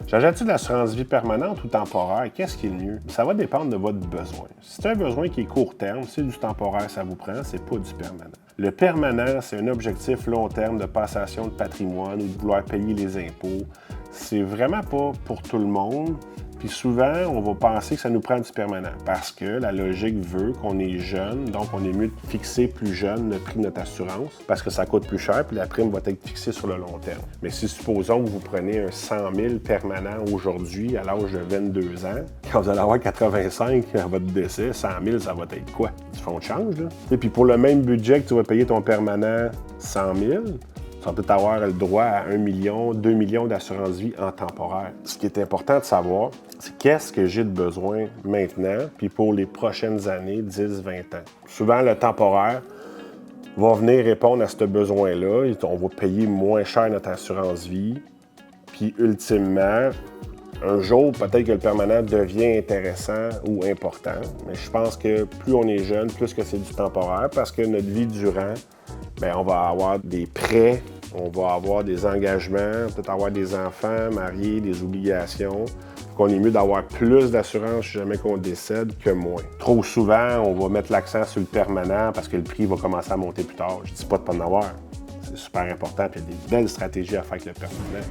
J'achète-tu de l'assurance vie permanente ou temporaire? Qu'est-ce qui est le mieux? Ça va dépendre de votre besoin. Si c'est un besoin qui est court terme, c'est du temporaire, ça vous prend, c'est pas du permanent. Le permanent, c'est un objectif long terme de passation de patrimoine ou de vouloir payer les impôts. C'est vraiment pas pour tout le monde. Puis souvent, on va penser que ça nous prend du permanent parce que la logique veut qu'on est jeune, donc on est mieux de fixer plus jeune le prix de notre assurance parce que ça coûte plus cher puis la prime va être fixée sur le long terme. Mais si supposons que vous prenez un 100 000 permanent aujourd'hui à l'âge de 22 ans, quand vous allez avoir 85 à votre décès, 100 000, ça va être quoi? Du fonds de change, là? Et puis pour le même budget que tu vas payer ton permanent 100 000, tu vas peut-être avoir le droit à 1 million, 2 millions d'assurance vie en temporaire. Ce qui est important de savoir, c'est qu'est-ce que j'ai de besoin maintenant, puis pour les prochaines années, 10, 20 ans. Souvent, le temporaire va venir répondre à ce besoin-là. On va payer moins cher notre assurance vie, puis ultimement, un jour, peut-être que le permanent devient intéressant ou important, mais je pense que plus on est jeune, plus que c'est du temporaire, parce que notre vie durant, bien, on va avoir des prêts, on va avoir des engagements, peut-être avoir des enfants, mariés, des obligations. Qu'on est mieux d'avoir plus d'assurance si jamais qu'on décède que moins. Trop souvent, on va mettre l'accent sur le permanent parce que le prix va commencer à monter plus tard. Je ne dis pas de pas en avoir. C'est super important, puis il y a des belles stratégies à faire avec le permanent.